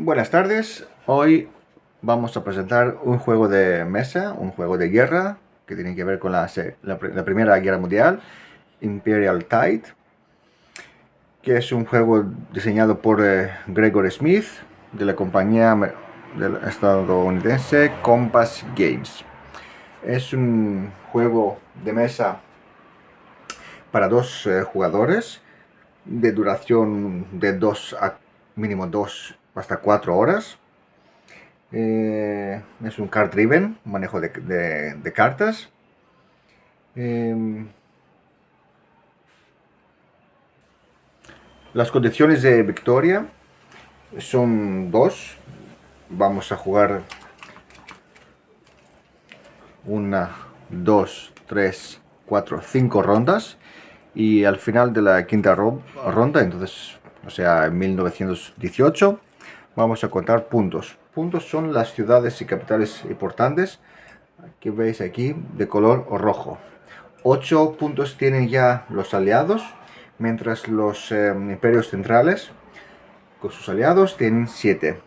Buenas tardes, hoy vamos a presentar un juego de mesa, un juego de guerra que tiene que ver con la Primera Guerra Mundial, Imperial Tide, que es un juego diseñado por Gregor Smith de la compañía estadounidense Compass Games. Es un juego de mesa para dos jugadores de duración de mínimo 2 hasta 4 horas. Es un card driven, manejo de cartas. Las condiciones de victoria son dos. Vamos a jugar 1, 2, 3, 4, 5 rondas. Y al final de la quinta ronda, entonces, o sea, en 1918, vamos a contar puntos. Puntos son las ciudades y capitales importantes que veis aquí de color rojo. 8 puntos tienen ya los aliados, mientras los imperios centrales con sus aliados tienen 7.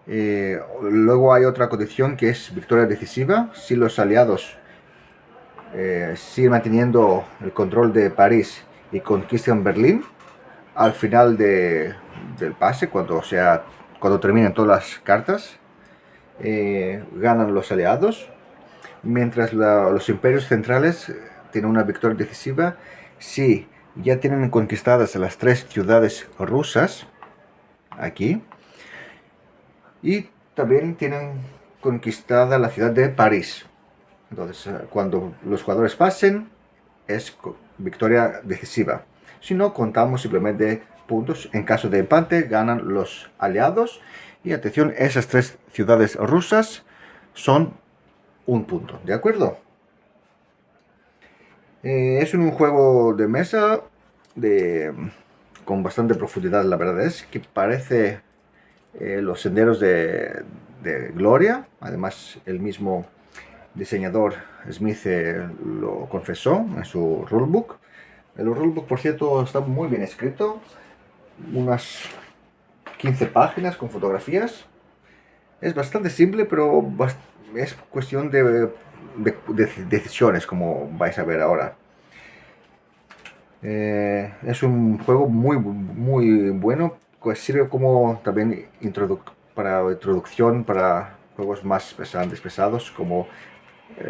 Luego hay otra condición que es victoria decisiva. Si los aliados siguen manteniendo el control de París y conquistan Berlín, al final del pase, cuando terminen todas las cartas, ganan los aliados, mientras los imperios centrales tienen una victoria decisiva si ya tienen conquistadas las 3 ciudades rusas, aquí, y también tienen conquistada la ciudad de París. Entonces, cuando los jugadores pasen, es victoria decisiva. Si no, contamos simplemente puntos. En caso de empate, ganan los aliados. Y atención, esas 3 ciudades rusas son un punto, ¿de acuerdo? Es un juego de mesa con bastante profundidad, la verdad es que parece los senderos de Gloria. Además, el mismo diseñador Smith lo confesó en su rulebook. El rulebook, por cierto, está muy bien escrito, unas 15 páginas con fotografías. Es bastante simple, pero es cuestión de decisiones, como vais a ver ahora. Es un juego muy bueno, pues sirve como también para introducción para juegos más pesados, como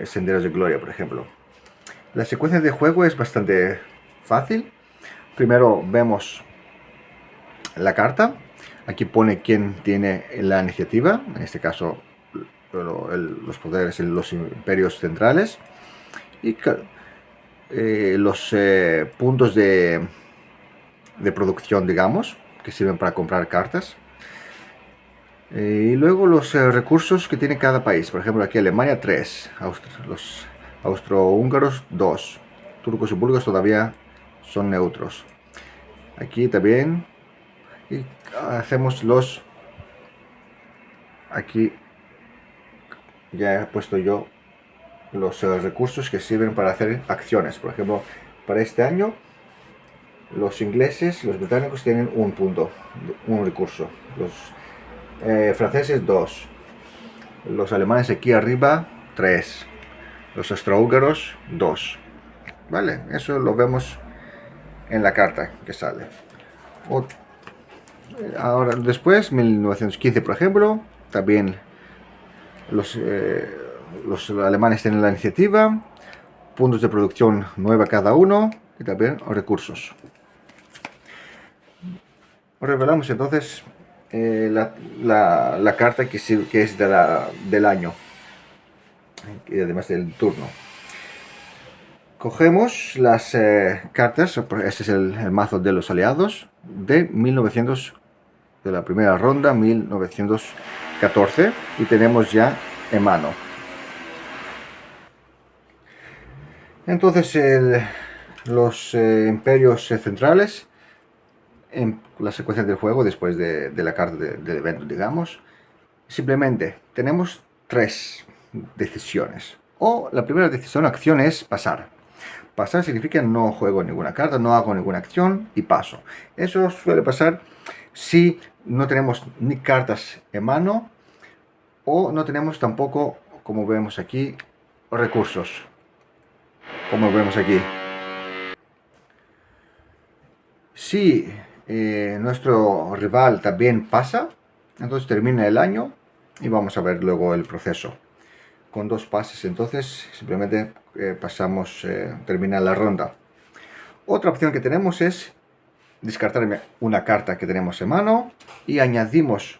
Senderos de Gloria, por ejemplo. La secuencia de juego es bastante fácil. Primero vemos la carta. Aquí pone quién tiene la iniciativa, en este caso los poderes en los imperios centrales. Y los puntos de producción, digamos, que sirven para comprar cartas. Y luego los recursos que tiene cada país. Por ejemplo, aquí Alemania 3, los austrohúngaros 2, turcos y búlgaros todavía son neutros. Aquí también. Y hacemos aquí ya he puesto yo los recursos que sirven para hacer acciones. Por ejemplo, para este año los ingleses, los británicos tienen un punto, un recurso. Los franceses 2. Los alemanes aquí arriba 3. Los austrohúngaros 2. Vale, eso lo vemos en la carta que sale. Ahora después, 1915 por ejemplo, también los alemanes tienen la iniciativa, puntos de producción 9 cada uno y también recursos. Revelamos entonces la carta que es del año y además del turno. Cogemos las cartas, este es el mazo de los aliados de 1900, de la primera ronda, 1914, y tenemos ya en mano. Entonces los imperios centrales, en la secuencia del juego, después de la carta del evento, digamos, simplemente tenemos 3 decisiones. O la primera decisión, acción, es pasar. Pasar significa no juego ninguna carta, no hago ninguna acción y paso. Eso suele pasar si no tenemos ni cartas en mano o no tenemos tampoco, como vemos aquí, recursos, como vemos aquí. Si nuestro rival también pasa, entonces termina el año y vamos a ver luego el proceso. Con 2 pases, entonces simplemente pasamos, termina la ronda. Otra opción que tenemos es descartar una carta que tenemos en mano y añadimos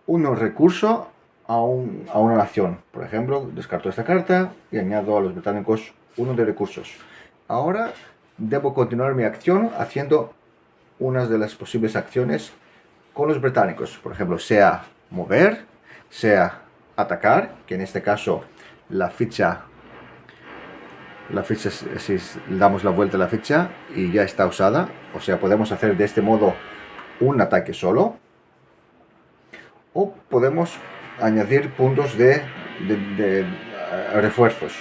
un recurso a una acción. Por ejemplo, descarto esta carta y añado a los británicos uno de recursos. Ahora debo continuar mi acción haciendo unas de las posibles acciones con los británicos. Por ejemplo, sea mover, sea atacar, que en este caso la ficha, si damos la vuelta a la ficha y ya está usada, o sea, podemos hacer de este modo un ataque solo, o podemos añadir puntos de refuerzos.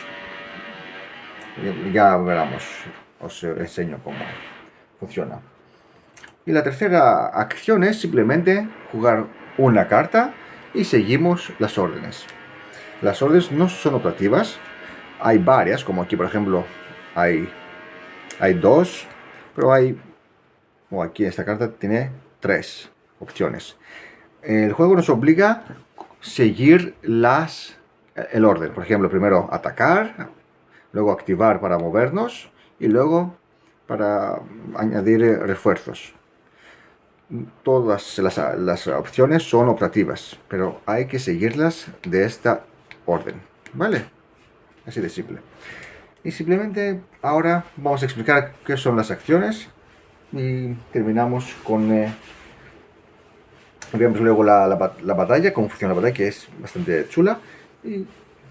Ya veremos, os enseño cómo funciona. Y la tercera acción es simplemente jugar una carta y seguimos las órdenes. Las órdenes no son optativas, hay varias, como aquí por ejemplo hay 2, pero o aquí esta carta tiene 3 opciones. El juego nos obliga a seguir el orden. Por ejemplo, primero atacar, luego activar para movernos y luego para añadir refuerzos. Todas las opciones son optativas, pero hay que seguirlas de esta orden, ¿vale? Así de simple. Y simplemente ahora vamos a explicar qué son las acciones y terminamos con... vemos luego la batalla, cómo funciona la batalla, que es bastante chula, y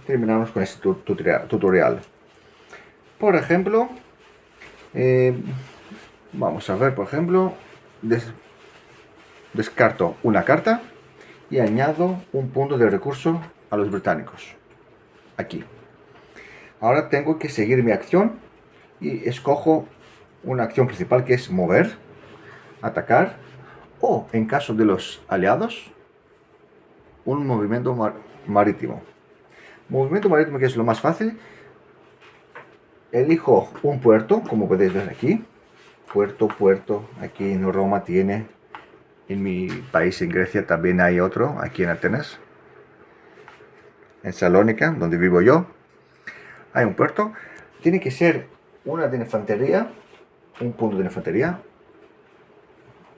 terminamos con este tutorial. Por ejemplo, vamos a ver, por ejemplo, descarto una carta y añado un punto de recurso a los británicos. Aquí. Ahora tengo que seguir mi acción y escojo una acción principal que es mover, atacar o, en caso de los aliados, un movimiento marítimo. Movimiento marítimo, que es lo más fácil. Elijo un puerto, como podéis ver aquí. Puerto. Aquí en Roma tiene. En mi país, en Grecia, también hay otro, aquí en Atenas. En Salónica, donde vivo yo, hay un puerto. Tiene que ser una de infantería, un punto de infantería,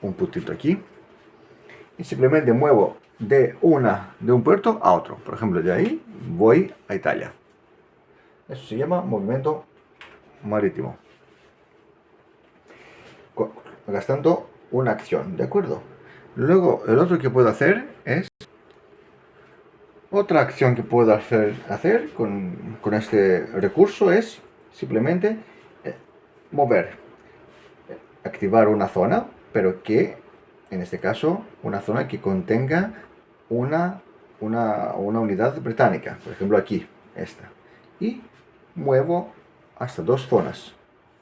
un puntito aquí. Y simplemente muevo de un puerto a otro. Por ejemplo, de ahí voy a Italia. Eso se llama movimiento marítimo. Gastando una acción, ¿de acuerdo? Luego, el otro que puedo hacer es... Otra acción que puedo hacer con este recurso es simplemente mover. Activar una zona, pero que, en este caso, una zona que contenga una unidad británica. Por ejemplo, aquí, esta. Y muevo hasta 2 zonas.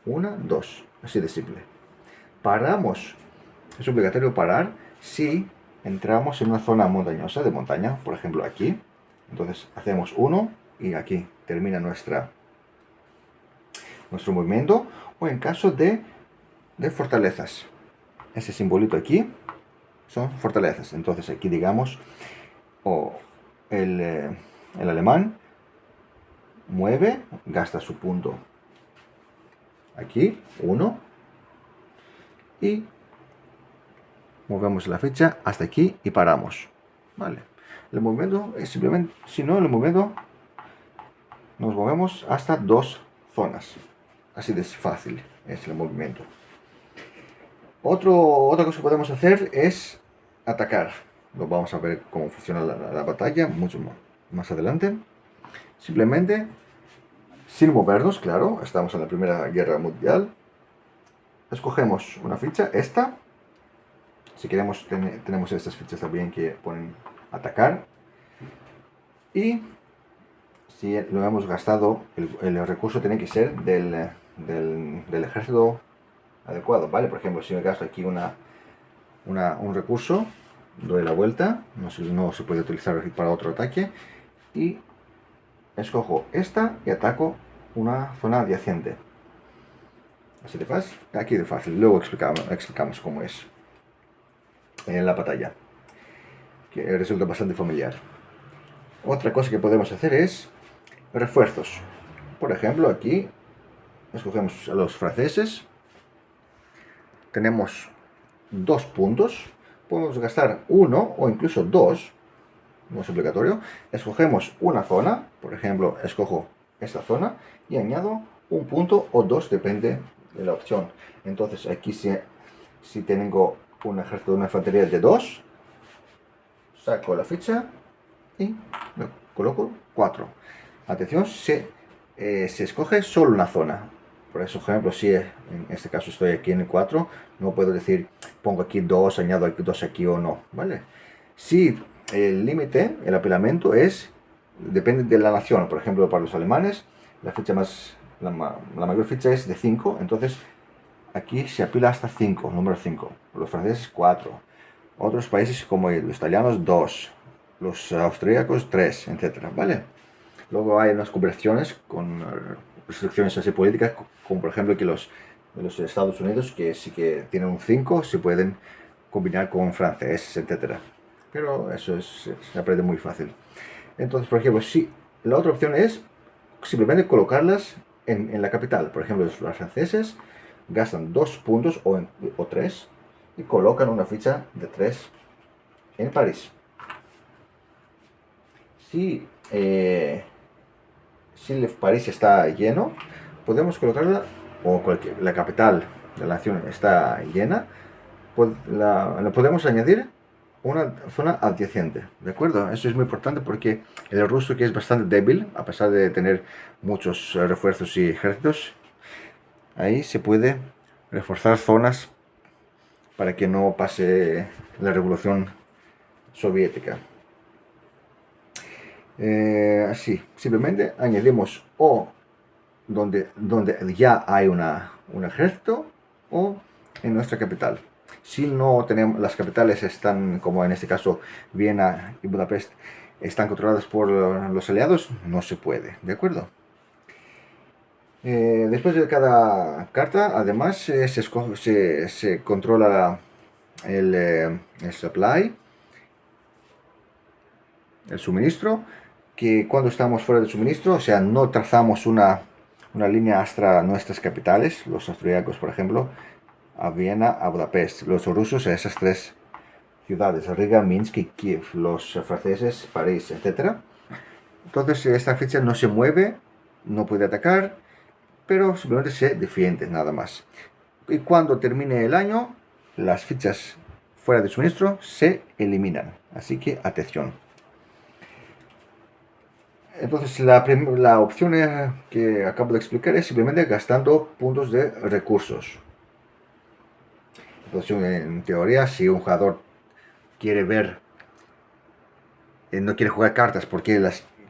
1, 2. Así de simple. Paramos. Es obligatorio parar si entramos en una zona montañosa de montaña, por ejemplo aquí. Entonces hacemos 1 y aquí termina nuestro movimiento. O en caso de fortalezas. Ese simbolito aquí son fortalezas. Entonces aquí digamos, el alemán mueve, gasta su punto aquí, 1, y movemos la ficha hasta aquí y paramos. Vale. El movimiento es simplemente, si no, el movimiento nos movemos hasta 2 zonas. Así de fácil es el movimiento. Otra cosa que podemos hacer es atacar. Lo vamos a ver cómo funciona la batalla mucho más adelante. Simplemente, sin movernos, claro, estamos en la Primera Guerra Mundial. Escogemos una ficha, esta. Si queremos, tenemos estas fichas también que ponen atacar. Y si lo hemos gastado, el recurso tiene que ser del ejército adecuado, ¿vale? Por ejemplo, si me gasto aquí una un recurso, doy la vuelta, no se puede utilizar para otro ataque, y escojo esta y ataco una zona adyacente. Así de fácil, aquí de fácil. Luego explicamos cómo es en la batalla, que resulta bastante familiar. Otra cosa que podemos hacer es refuerzos. Por ejemplo, aquí escogemos a los franceses. Tenemos 2 puntos. Podemos gastar 1 o incluso 2. No es obligatorio. Escogemos una zona. Por ejemplo, escojo esta zona y añado un punto o 2, depende de la opción. Entonces aquí si tengo un ejército de una infantería de 2, saco la ficha y lo coloco 4. Atención, se escoge solo una zona. Por eso, ejemplo, si en este caso estoy aquí en el 4, no puedo decir pongo aquí 2, añado aquí 2 aquí o no, ¿vale? Si el límite, el apilamiento depende de la nación. Por ejemplo, para los alemanes, la mayor ficha es de 5, entonces aquí se apila hasta 5, número 5. Los franceses 4. Otros países como los italianos 2. Los austríacos 3, etc. ¿Vale? Luego hay unas conversiones con restricciones así políticas, como por ejemplo que los Estados Unidos, que sí que tienen un 5, se pueden combinar con franceses, etc. Pero eso se aprende muy fácil. Entonces, por ejemplo, si la otra opción es simplemente colocarlas en la capital. Por ejemplo, los franceses gastan 2 puntos o 3 y colocan una ficha de 3 en París. Si París está lleno, podemos colocarla, o la capital de la nación está llena, le podemos añadir una zona adyacente, ¿de acuerdo? Eso es muy importante porque el ruso, que es bastante débil, a pesar de tener muchos refuerzos y ejércitos, ahí se puede reforzar zonas para que no pase la revolución soviética. Así, simplemente añadimos o donde ya hay un ejército o en nuestra capital. Si no tenemos, las capitales están, como en este caso Viena y Budapest, están controladas por los aliados, no se puede, ¿de acuerdo? Después de cada carta, además, se controla el supply, el suministro, que cuando estamos fuera del suministro, o sea, no trazamos una línea hasta nuestras capitales, los austríacos, por ejemplo, a Viena, a Budapest, los rusos a esas 3 ciudades, Riga, Minsk y Kiev, los franceses, París, etc. Entonces esta ficha no se mueve, no puede atacar, pero simplemente se defiende nada más. Y cuando termine el año, las fichas fuera de suministro se eliminan, así que atención. Entonces la opción que acabo de explicar es simplemente gastando puntos de recursos. Entonces, en teoría, si un jugador quiere ver, no quiere jugar cartas porque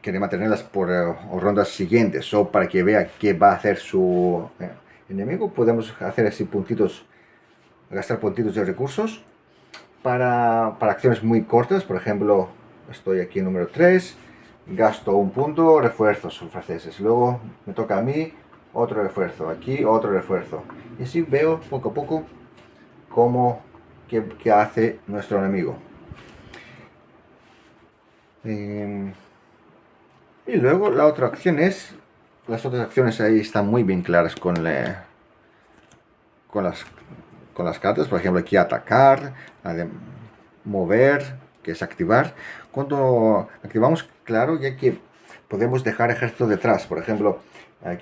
quiere mantenerlas por rondas siguientes o para que vea qué va a hacer su enemigo, podemos hacer así gastar puntitos de recursos para acciones muy cortas. Por ejemplo, estoy aquí en número 3, gasto un punto, refuerzos franceses. Luego me toca a mí otro refuerzo, aquí otro refuerzo. Y así veo poco a poco qué hace nuestro enemigo. Y luego la otra acción las otras acciones ahí están muy bien claras con las cartas. Por ejemplo, aquí atacar, mover, que es activar. Cuando activamos, claro, ya que podemos dejar ejército detrás. Por ejemplo,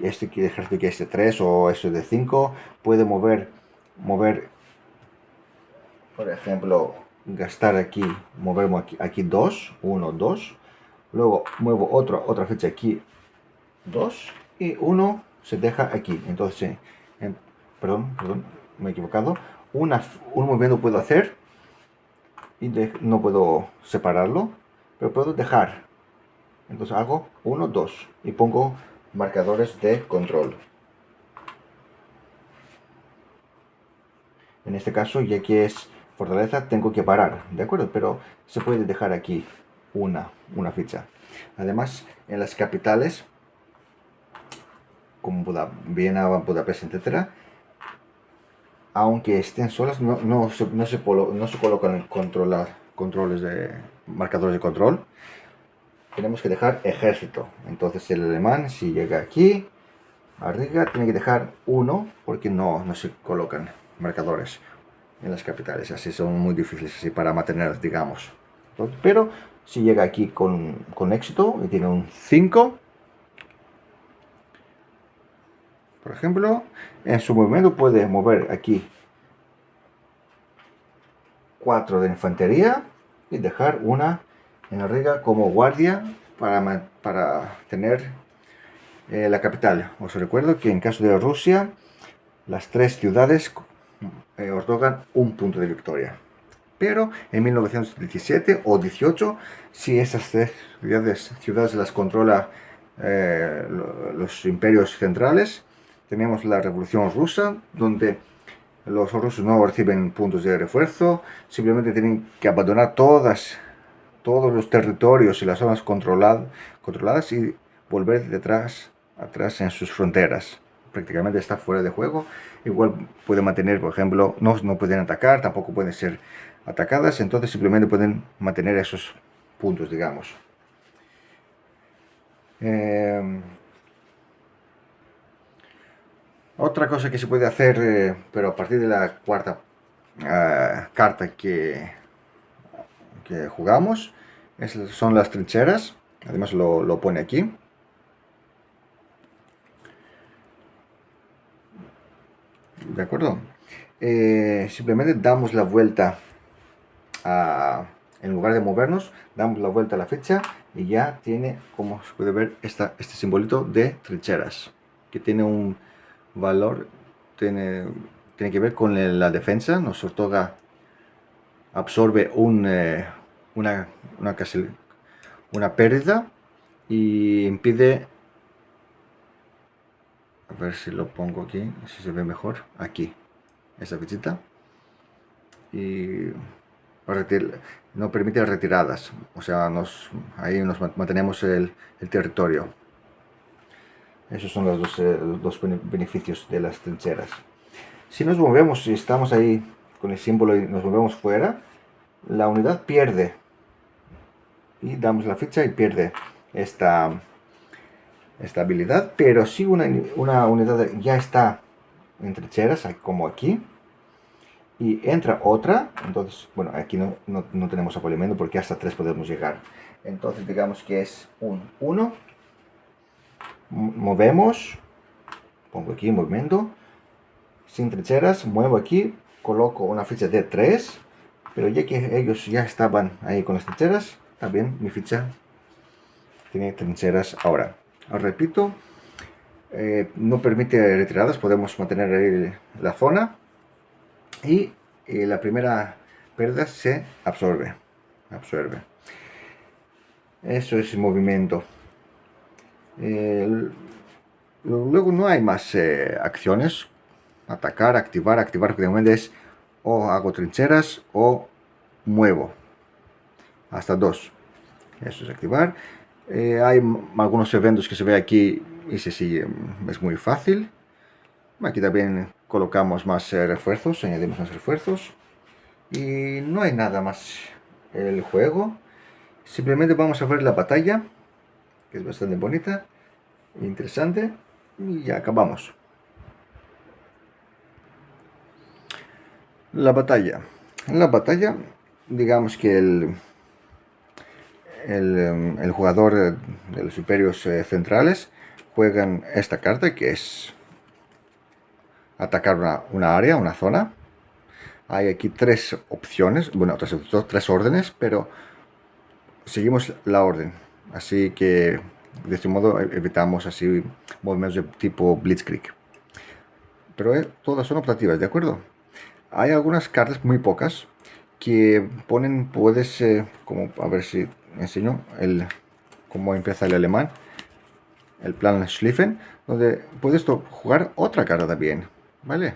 este ejército que es de 3 o este de 5 puede mover, por ejemplo, gastar aquí, mover aquí 2, 1, 2. Luego muevo otra ficha aquí, 2, y 1 se deja aquí. Entonces, perdón, me he equivocado. Un movimiento puedo hacer y no puedo separarlo, pero puedo dejar. Entonces hago 1, 2 y pongo marcadores de control. En este caso, ya que es fortaleza tengo que parar, ¿de acuerdo? Pero se puede dejar aquí una ficha. Además, en las capitales, como Viena, Budapest, etcétera, aunque estén solas, no se colocan controles de marcadores de control. Tenemos que dejar ejército. Entonces el alemán, si llega aquí, arriba, tiene que dejar uno, porque no se colocan marcadores en las capitales. Así son muy difíciles así para mantener, digamos. Pero si llega aquí con éxito y tiene un 5, por ejemplo, en su movimiento puede mover aquí 4 de infantería y dejar una en la riga como guardia para tener la capital. Os recuerdo que en caso de Rusia, las 3 ciudades otorgan un punto de victoria. Pero en 1917 o 18, si esas 3 ciudades las controla los imperios centrales, tenemos la Revolución Rusa, donde los rusos no reciben puntos de refuerzo, simplemente tienen que abandonar todos los territorios y las zonas controladas y volver atrás en sus fronteras. Prácticamente está fuera de juego. Igual puede mantener, por ejemplo, no pueden atacar, tampoco pueden ser atacadas, entonces simplemente pueden mantener esos puntos, digamos. Otra cosa que se puede hacer, pero a partir de la cuarta carta que jugamos, son las trincheras. Además lo pone aquí. ¿De acuerdo? Simplemente damos la vuelta en lugar de movernos, damos la vuelta a la ficha y ya tiene, como se puede ver, este simbolito de trincheras, que tiene un valor, tiene que ver con la defensa. Nos otorga, absorbe una pérdida y impide, a ver si lo pongo aquí, si se ve mejor, aquí, esa fichita, y no permite retiradas, o sea, ahí nos mantenemos el territorio. Esos son los dos beneficios de las trincheras. Si nos movemos, si estamos ahí con el símbolo y nos movemos fuera, la unidad pierde. Y damos la ficha y pierde esta habilidad. Pero si una unidad ya está en trincheras, como aquí, y entra otra, entonces, bueno, aquí no tenemos apoyamiento porque hasta 3 podemos llegar. Entonces digamos que es un 1. Movemos, pongo aquí movimiento, sin trincheras, muevo aquí, coloco una ficha de 3, pero ya que ellos ya estaban ahí con las trincheras, también mi ficha tiene trincheras ahora. Os repito, no permite retiradas, podemos mantener ahí la zona y la primera pérdida se absorbe. Eso es movimiento. Luego no hay más acciones. Atacar, activar, porque de momento es o hago trincheras o muevo. Hasta 2. Eso es activar. Hay algunos eventos que se ve aquí y se sigue, es muy fácil. Aquí también colocamos más refuerzos, añadimos más refuerzos. Y no hay nada más el juego. Simplemente vamos a ver la batalla, que es bastante bonita, interesante, y ya acabamos. La batalla. En la batalla, digamos que el jugador de los imperios centrales juegan esta carta, que es atacar una área, una zona. Hay aquí 3 opciones, bueno, 3 órdenes, pero seguimos la orden. Así que de este modo evitamos así movimientos de tipo Blitzkrieg. Pero todas son optativas, ¿de acuerdo? Hay algunas cartas, muy pocas, que puedes, como a ver si enseño cómo empieza el alemán, el plan Schlieffen, donde puedes jugar otra carta también, ¿vale?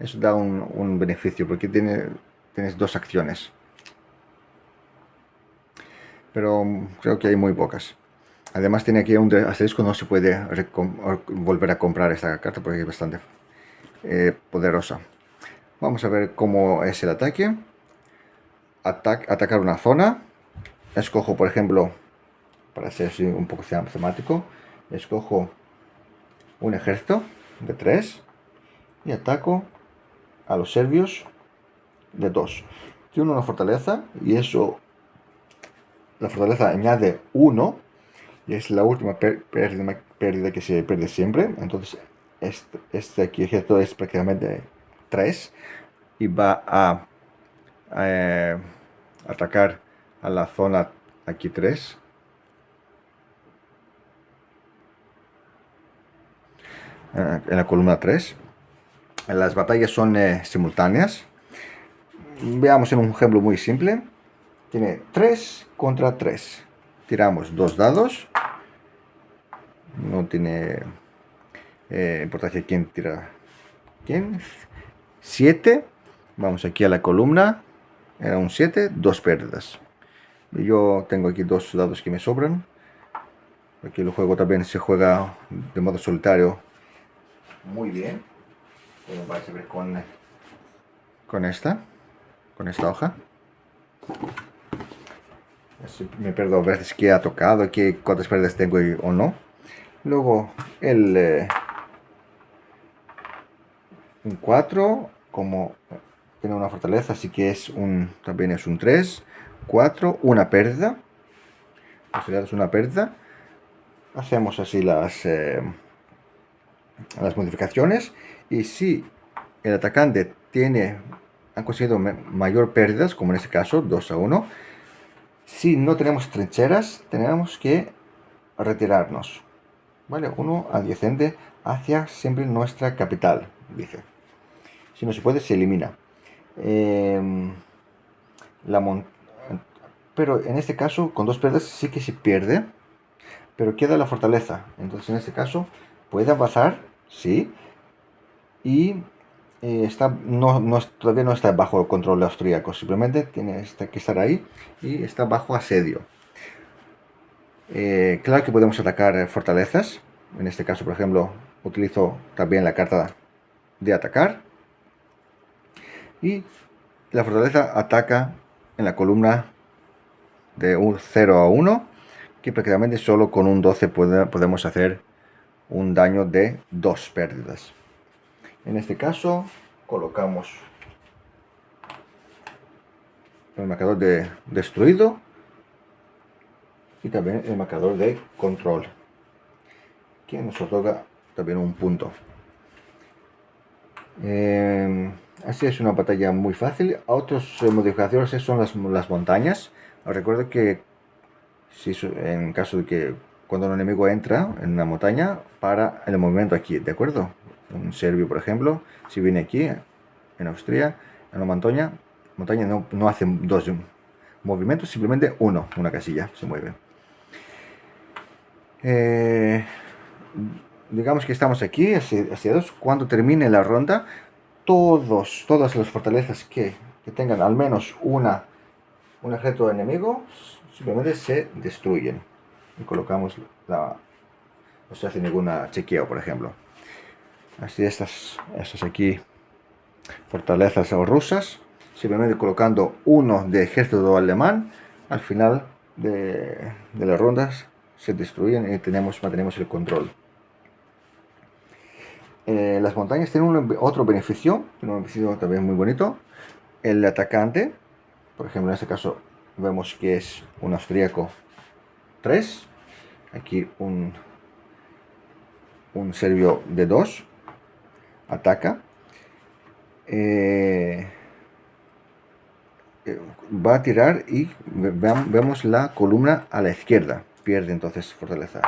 Eso da un beneficio porque tienes dos acciones. Pero creo que hay muy pocas. Además tiene aquí un asterisco, no se puede volver a comprar esta carta porque es bastante poderosa. Vamos a ver cómo es el ataque. Atacar una zona. Escojo, por ejemplo, para ser así un poco temático, escojo un ejército de 3 y ataco a los serbios de 2. Tiene una fortaleza y eso, la fortaleza añade 1 y es la última pérdida que se pierde siempre. Entonces este aquí ejército es prácticamente 3 y va a atacar a la zona aquí 3. En la columna 3. Las batallas son simultáneas. Veamos en un ejemplo muy simple. Tiene 3 contra 3. Tiramos 2 dados. No tiene importancia quién tira quién. 7. Vamos aquí a la columna. Era un 7, 2 pérdidas. Y yo tengo aquí 2 dados que me sobran. Aquí el juego también se juega de modo solitario muy bien. Como vais a ver con esta hoja. Así me pierdo a veces qué ha tocado, cuántas pérdidas tengo o no. Luego un 4, como tiene una fortaleza, así que también es un 3. 4, una pérdida. Es una pérdida. Hacemos así las modificaciones. Y si el atacante ha conseguido mayor pérdidas, como en este caso, 2-1. Si no tenemos trincheras, tenemos que retirarnos. ¿Vale? 1 adyacente hacia siempre nuestra capital, dice. Si no se puede, se elimina. Pero en este caso, con 2 pérdidas sí que se pierde, pero queda la fortaleza. Entonces, en este caso, puede avanzar, sí, y todavía no está bajo control austríaco, simplemente tiene que estar ahí y está bajo asedio. Claro que podemos atacar fortalezas. En este caso, por ejemplo, utilizo también la carta de atacar. Y la fortaleza ataca en la columna de un 0-1, que prácticamente solo con un 12 podemos hacer un daño de 2 pérdidas. En este caso, colocamos el marcador de destruido y también el marcador de control, que nos otorga también un punto. Así es una batalla muy fácil. Otros modificadores son las montañas. Os recuerdo que en caso de que cuando un enemigo entra en una montaña, para el movimiento aquí, ¿de acuerdo? Un serbio, por ejemplo, si viene aquí, en Austria, en una montaña no hace 2 movimientos, simplemente una casilla se mueve. Digamos que estamos aquí, hacia 2. Cuando termine la ronda, todas las fortalezas que tengan al menos un ejército enemigo, simplemente se destruyen. Y colocamos no se hace ninguna chequeo, por ejemplo. Así estas aquí fortalezas rusas, simplemente colocando uno de ejército alemán, al final de las rondas se destruyen y mantenemos el control. Las montañas tienen otro beneficio, un beneficio también muy bonito. El atacante, por ejemplo, en este caso vemos que es un austríaco 3, aquí un serbio de 2, ataca, va a tirar y vemos la columna a la izquierda, pierde entonces fortaleza,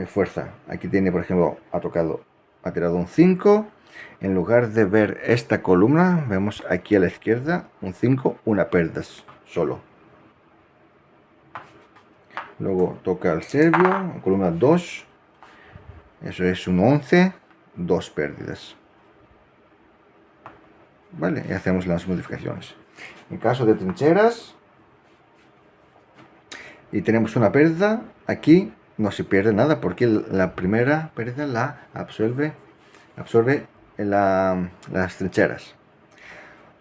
fuerza. Aquí tiene, por ejemplo, ha tirado un 5. En lugar de ver esta columna, vemos aquí a la izquierda un 5, una pérdida solo. Luego toca al serbio, columna 2, eso es un 11, 2 pérdidas. ¿vale? Y hacemos las modificaciones. En caso de trincheras y tenemos una pérdida, aquí no se pierde nada porque la primera pérdida la absorbe las trincheras.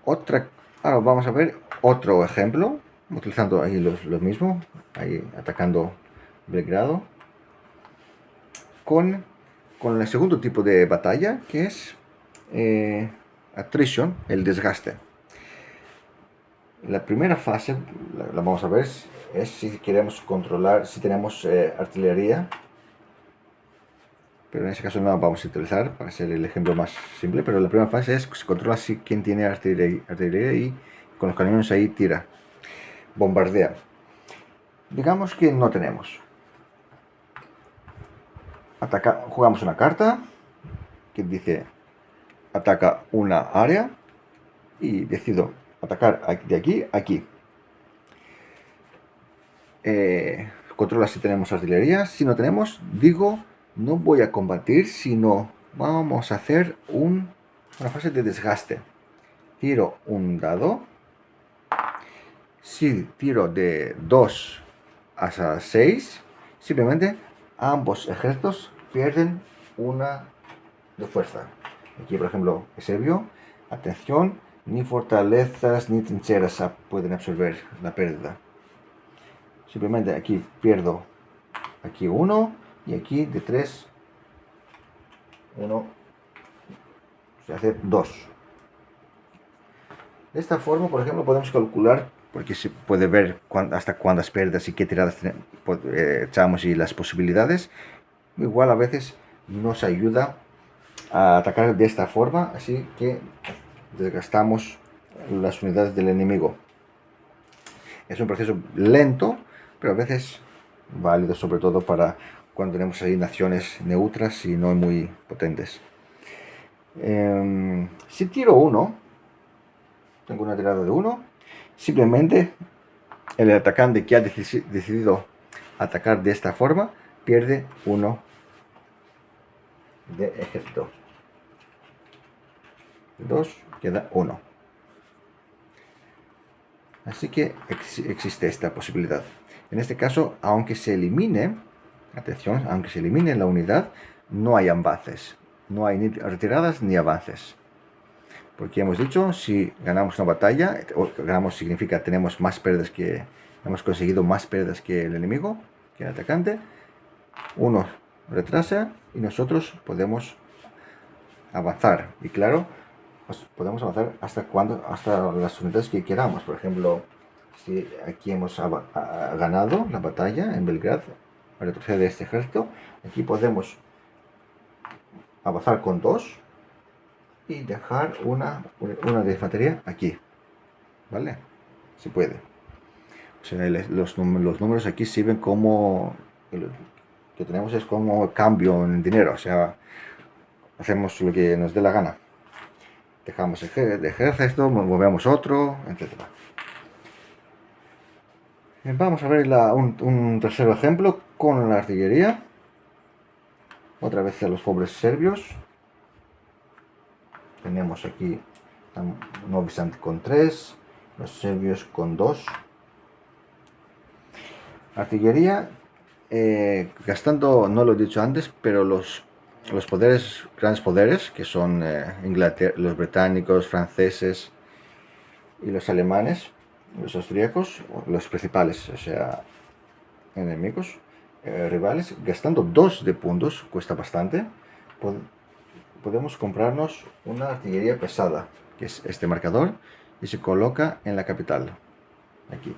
Ahora vamos a ver otro ejemplo, utilizando ahí lo mismo, ahí atacando Belgrado, con el segundo tipo de batalla, que es attrition, el desgaste. La primera fase, la vamos a ver, es si queremos controlar, si tenemos artillería, pero en ese caso no la vamos a utilizar para ser el ejemplo más simple, pero la primera fase es se controla si quién tiene artillería y con los cañones ahí tira, bombardea. Digamos que no tenemos. Jugamos una carta que dice ataca una área y decido atacar de aquí a aquí. Controla si tenemos artillería. Si no tenemos, digo, no voy a combatir, sino vamos a hacer una fase de desgaste. Tiro un dado. Si tiro de 2 hasta 6, simplemente ambos ejércitos pierden una de fuerza. Aquí, por ejemplo, Eusebio, atención, ni fortalezas ni trincheras pueden absorber la pérdida. Simplemente aquí pierdo aquí 1 y aquí de 3, 1, se hace 2. De esta forma, por ejemplo, podemos calcular, porque se puede ver hasta cuántas pérdidas y qué tiradas echamos y las posibilidades. Igual a veces nos ayuda a atacar de esta forma, así que desgastamos las unidades del enemigo. Es un proceso lento, pero a veces válido, sobre todo para cuando tenemos ahí naciones neutras y no muy potentes. Si tiro 1, tengo una tirada de 1, simplemente el atacante que ha decidido atacar de esta forma pierde 1 de ejército. 2, queda 1. Así que existe esta posibilidad. En este caso, aunque se elimine, atención, aunque se elimine la unidad, no hay avances. No hay ni retiradas ni avances. Porque hemos dicho, si ganamos una batalla, ganamos significa tenemos más pérdidas que, hemos conseguido más pérdidas que el enemigo, que el atacante. Uno retrasa y nosotros podemos avanzar. Y claro, pues podemos avanzar hasta las unidades que queramos. Por ejemplo, si aquí hemos ganado la batalla en Belgrado, retrocede este ejército, aquí podemos avanzar con 2 y dejar una de infantería aquí, ¿vale? Se puede. O sea, los números aquí sirven como, que tenemos es como cambio en dinero, o sea, hacemos lo que nos dé la gana. Dejamos de ejército, movemos otro, etc. Vamos a ver un tercer ejemplo con la artillería. Otra vez a los pobres serbios. Tenemos aquí Novi Sad con 3, los serbios con 2. Artillería, gastando, no lo he dicho antes, pero los grandes poderes, que son Inglaterra, los británicos, franceses y los alemanes, los austríacos, los principales, o sea, enemigos, rivales, gastando 2 de puntos, cuesta bastante, podemos comprarnos una artillería pesada, que es este marcador, y se coloca en la capital, aquí.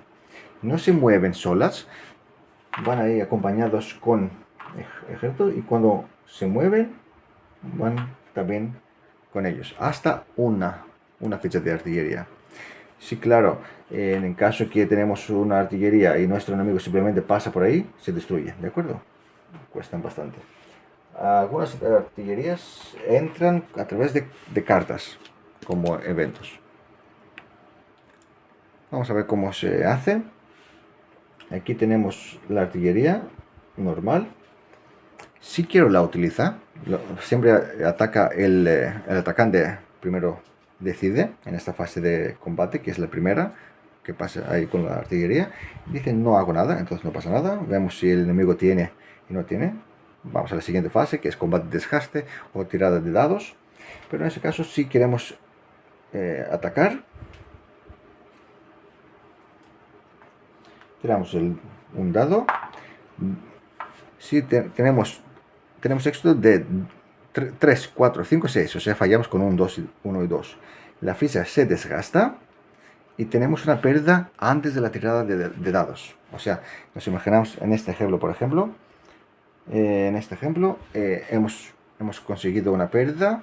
No se mueven solas, van ahí acompañados con ejército y cuando se mueven, van también con ellos, hasta una ficha de artillería. Sí, claro, en el caso que tenemos una artillería y nuestro enemigo simplemente pasa por ahí, se destruye, ¿de acuerdo? Cuestan bastante. Algunas artillerías entran a través de cartas, como eventos. Vamos a ver cómo se hace. Aquí tenemos la artillería normal. Si quiero la utiliza, siempre ataca el atacante primero decide en esta fase de combate, que es la primera, que pasa ahí con la artillería. Dice no hago nada, entonces no pasa nada. Vemos si el enemigo tiene y no tiene. Vamos a la siguiente fase, que es combate desgaste o tirada de dados. Pero en ese caso, si queremos atacar, tiramos un dado. Si tenemos éxito de 3, 4, 5, 6, o sea, fallamos con un 2, 1 y 2. La ficha se desgasta y tenemos una pérdida antes de la tirada de dados. O sea, nos imaginamos en este ejemplo, por ejemplo, hemos conseguido una pérdida.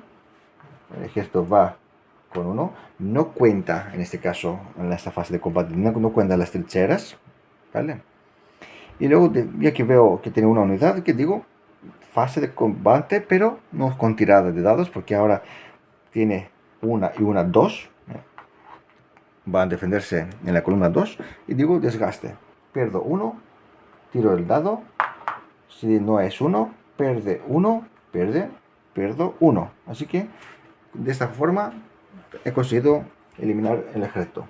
El ejército va con 1. No cuenta, en este caso, en esta fase de combate, no cuenta las trincheras, ¿vale? Y luego, ya que veo que tiene una unidad, que digo, fase de combate, pero no con tirada de dados, porque ahora tiene una y una 2. Va a defenderse en la columna 2. Y digo desgaste. Pierdo 1, tiro el dado. Si no es 1, pierde 1, pierdo 1. Así que de esta forma he conseguido eliminar el ejército.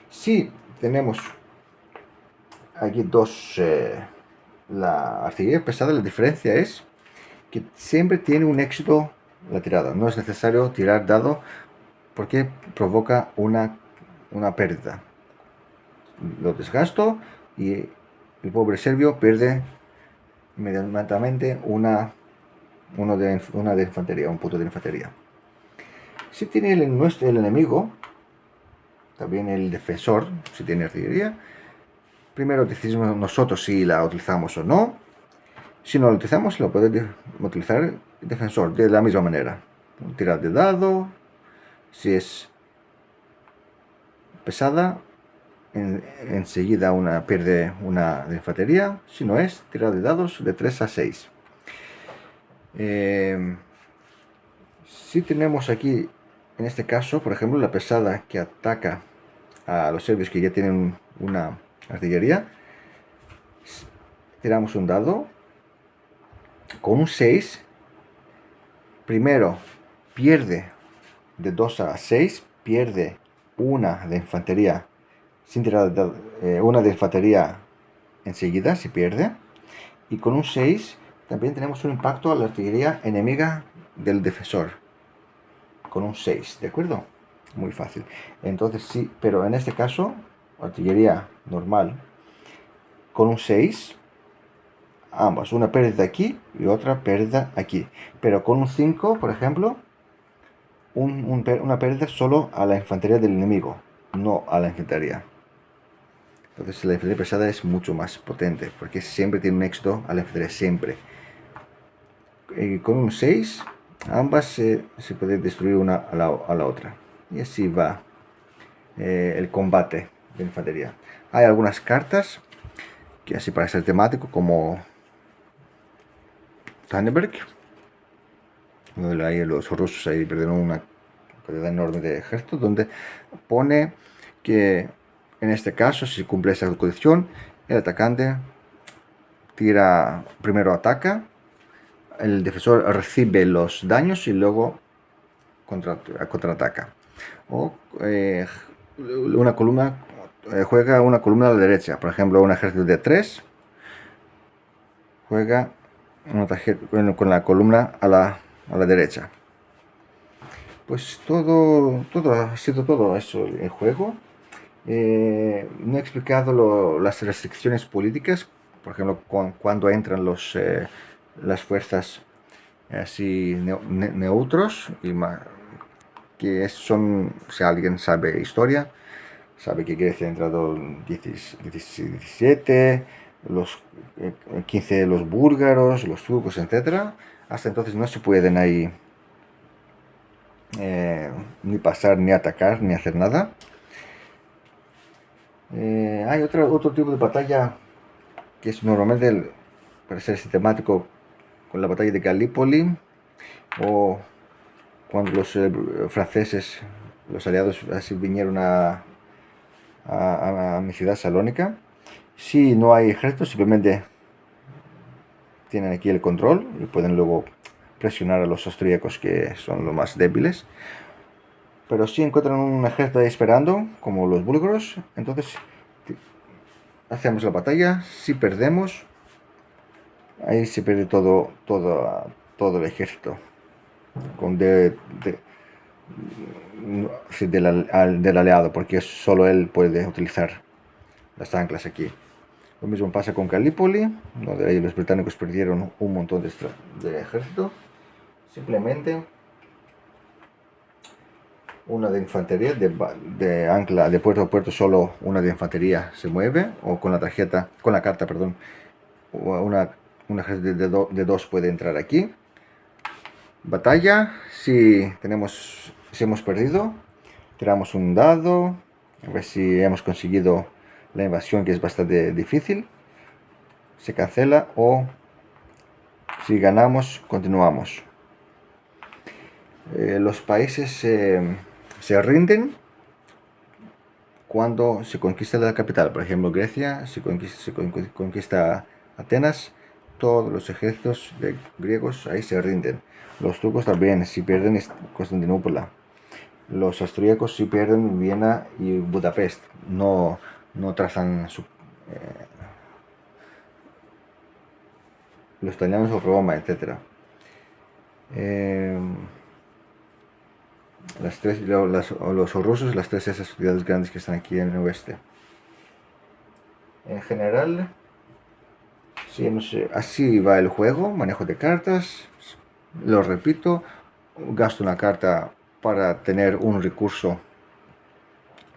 Si tenemos aquí la artillería pesada, la diferencia es que siempre tiene un éxito la tirada. No es necesario tirar dado porque provoca una pérdida. Lo desgasto y el pobre serbio pierde inmediatamente una de infantería, un punto de infantería. Si tiene el enemigo, también el defensor, si tiene artillería, primero decidimos nosotros si la utilizamos o no. Si no la utilizamos, lo puede utilizar el defensor de la misma manera. Tirar de dado. Si es pesada, enseguida pierde una de infantería. Si no es, tirar de dados de 3 a 6. Si tenemos aquí, en este caso, por ejemplo, la pesada que ataca a los serbios que ya tienen una artillería, tiramos un dado con un 6. Primero pierde de 2 a 6, pierde una de infantería sin tirar una de infantería enseguida, si pierde. Y con un 6 también tenemos un impacto a la artillería enemiga del defensor. Con un 6, ¿de acuerdo? Muy fácil. Entonces sí, pero en este caso, artillería normal, con un 6, ambas, una pérdida aquí y otra pérdida aquí. Pero con un 5, por ejemplo, una pérdida solo a la infantería del enemigo, no a la infantería. Entonces la infantería pesada es mucho más potente, porque siempre tiene un éxito a la infantería, siempre. Con un 6, ambas se puede destruir una a la otra. Y así va el combate de infantería. Hay algunas cartas, que así para ser temático, como Tannenberg, donde ahí los rusos ahí perdieron una cantidad enorme de ejército, donde pone que en este caso, si cumple esa condición, el atacante primero ataca, el defensor recibe los daños y luego contraataca. O una columna, juega una columna a la derecha, por ejemplo, un ejército de 3 juega con la columna a la derecha. Pues todo ha sido todo eso el juego. No he explicado las restricciones políticas, por ejemplo, cuando entran las fuerzas así neutros, que son, si alguien sabe historia, sabe que Grecia ha entrado en 17, los 15 los búlgaros, los turcos, etc. Hasta entonces no se pueden ahí ni pasar, ni atacar, ni hacer nada. Hay otro tipo de batalla que es normalmente, para ser sistemático, con la batalla de Galípoli, o cuando los franceses, los aliados, así vinieron a mi ciudad, Salónica. Si no hay ejército, simplemente tienen aquí el control y pueden luego presionar a los austríacos, que son los más débiles. Pero si encuentran un ejército ahí esperando, como los búlgaros, entonces hacemos la batalla. Si perdemos, ahí se pierde todo el ejército del aliado, porque solo él puede utilizar las anclas aquí. Lo mismo pasa con Calípoli, donde ahí los británicos perdieron un montón de ejército. Simplemente una de infantería, de ancla, de puerto a puerto, solo una de infantería se mueve, o con la carta, perdón, un ejército de dos puede entrar aquí. Batalla, si hemos perdido, tiramos un dado, a ver si hemos conseguido la invasión, que es bastante difícil. Se cancela, o si ganamos, continuamos. Los países se rinden cuando se conquista la capital. Por ejemplo, Grecia se conquista Atenas, todos los ejércitos griegos ahí se rinden. Los turcos también, si pierden Constantinopla. Los austríacos, si pierden Viena y Budapest, no trazan los italianos o Roma, etc. Los rusos, las tres esas ciudades grandes que están aquí en el oeste. En general, así va el juego. Manejo de cartas, lo repito, gasto una carta para tener un recurso,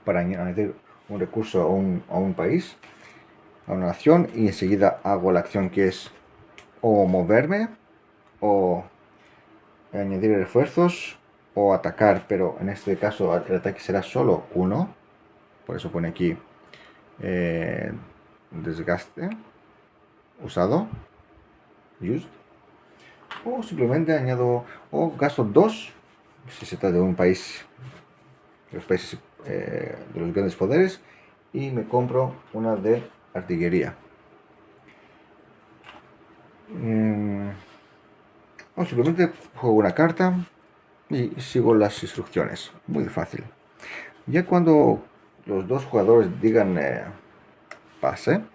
para añadir un recurso a un país, a una nación, y enseguida hago la acción, que es o moverme, o añadir refuerzos, o atacar, pero en este caso el ataque será solo uno, por eso pone aquí desgaste usado, used, o simplemente añado, o gasto 2 si se trata de un país, de los países de los grandes poderes, y me compro una de artillería. O simplemente juego una carta y sigo las instrucciones. Muy fácil. Ya cuando los dos jugadores digan pasen,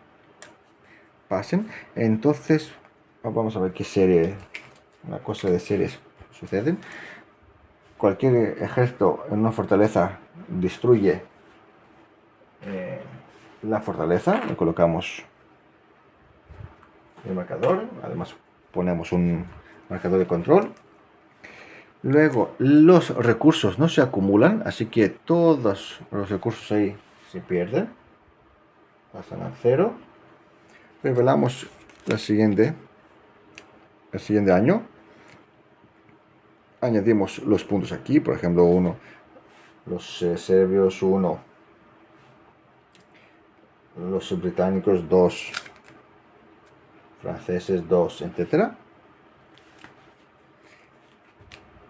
entonces vamos a ver qué serie, una cosa de series suceden. Cualquier ejército en una fortaleza destruye la fortaleza. Le colocamos el marcador, además ponemos un marcador de control. Luego los recursos no se acumulan, así que todos los recursos ahí se pierden, pasan a 0. Revelamos el siguiente año. Añadimos los puntos aquí, por ejemplo 1, los serbios 1, los británicos 2, franceses 2, etc.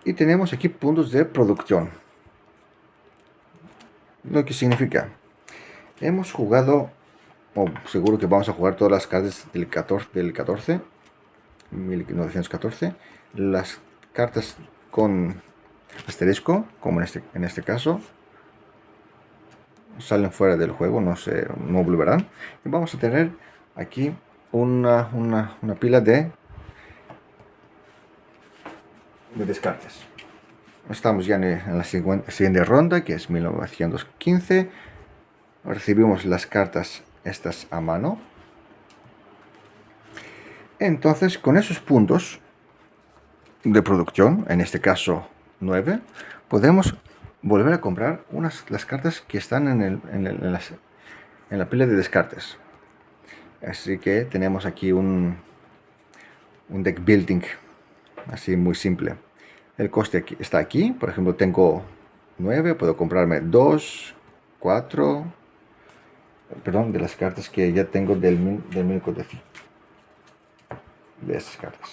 Y tenemos aquí puntos de producción. Lo que significa, hemos jugado, o seguro que vamos a jugar todas las cartas del 1914, las cartas con asterisco, como en este caso, salen fuera del juego, no volverán. Y vamos a tener aquí una pila de descartes. Estamos ya en la siguiente ronda, que es 1915. Recibimos las cartas estas a mano. Entonces, con esos puntos de producción, en este caso 9, podemos volver a comprar las cartas que están en la pila de descartes. Así que tenemos aquí un deck building así muy simple. El coste está aquí. Por ejemplo, tengo 9, puedo comprarme 2, 4, perdón, de las cartas que ya tengo del Milkodefi, de estas cartas.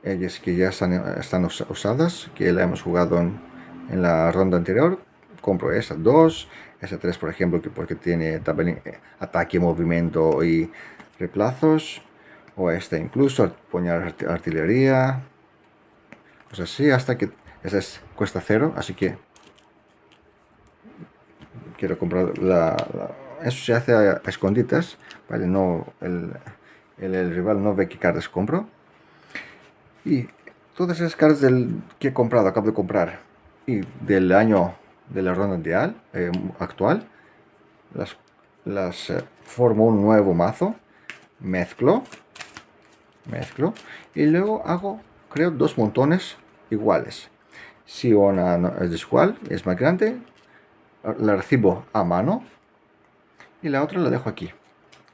Ellas que ya están usadas, que la hemos jugado en la ronda anterior, compro esa 2, esa 3, por ejemplo, porque tiene también ataque, movimiento y reemplazos. o esta incluso, poner artillería, cosas así, hasta que esa cuesta 0, así que quiero comprar eso se hace a esconditas, ¿vale? No, el rival no ve qué cartas compro. Y todas esas cartas que he comprado, acabo de comprar, y del año de la ronda actual, las formo un nuevo mazo, mezclo, y luego creo dos montones iguales. Si una es desigual, es más grande, la recibo a mano y la otra la dejo aquí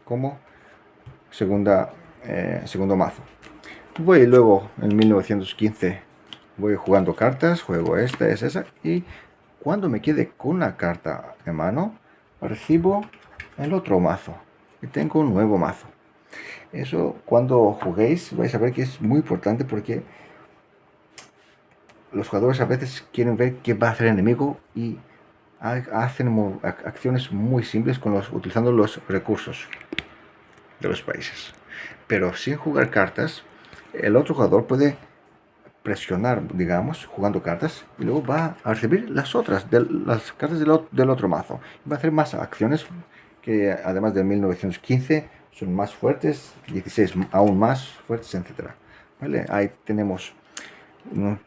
como segundo mazo. Voy luego en 1915, voy jugando cartas, juego esta, es esa, y cuando me quede con una carta en mano, recibo el otro mazo y tengo un nuevo mazo. Eso cuando juguéis vais a ver que es muy importante porque los jugadores a veces quieren ver qué va a hacer el enemigo y hacen acciones muy simples utilizando los recursos de los países. Pero sin jugar cartas, el otro jugador puede presionar, digamos, jugando cartas, y luego va a recibir las cartas del otro mazo. Va a hacer más acciones que, además de 1915, son más fuertes, 16 aún más fuertes, etcétera. ¿Vale? Ahí tenemos, ¿no?,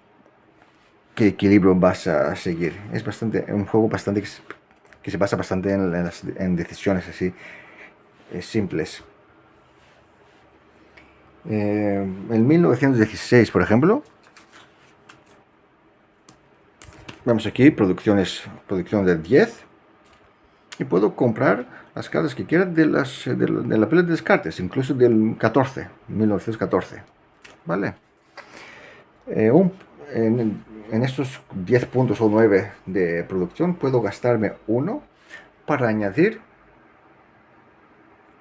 qué equilibrio vas a seguir. Es un juego bastante que se basa bastante en decisiones así simples. En 1916, por ejemplo, vemos aquí producción de 10 y puedo comprar las cartas que quiera de la pila de descartes, incluso del 1914, ¿vale? En estos 10 puntos o 9 de producción puedo gastarme uno para añadir,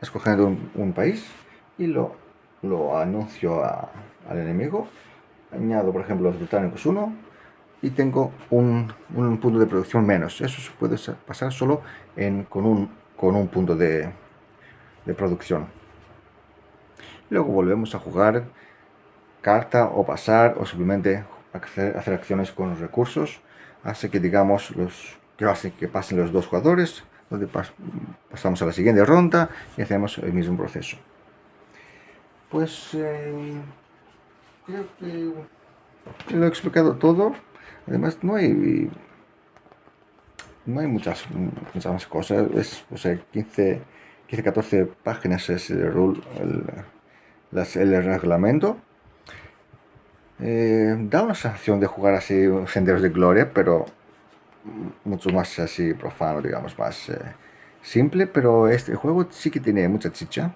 escogiendo un país, y lo anuncio al enemigo. Añado, por ejemplo, los británicos 1 y tengo un punto de producción menos. Eso se puede pasar solo con un punto de producción. Luego volvemos a jugar carta o pasar o simplemente hacer acciones con los recursos. Hace que, digamos, que pasen los dos jugadores, donde pasamos a la siguiente ronda y hacemos el mismo proceso. Pues creo que lo he explicado todo. Además, no hay muchas más cosas. Es, 15, 14 páginas es el reglamento. Da una sensación de jugar así Senderos de Gloria, pero mucho más así profano, digamos, más simple. Pero este juego sí que tiene mucha chicha.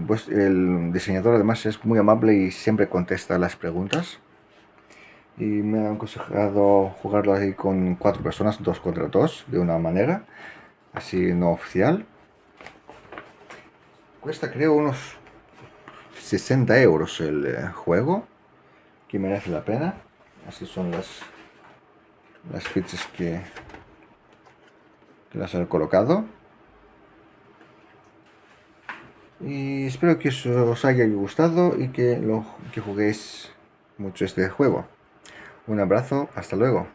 Pues el diseñador además es muy amable y siempre contesta las preguntas. Y me han aconsejado jugarlo ahí con 4 personas, 2 contra 2, de una manera así no oficial. Cuesta, creo, unos 60 euros el juego, que merece la pena. Así son las fichas que las he colocado. Y espero que os haya gustado y que juguéis mucho este juego. Un abrazo, hasta luego.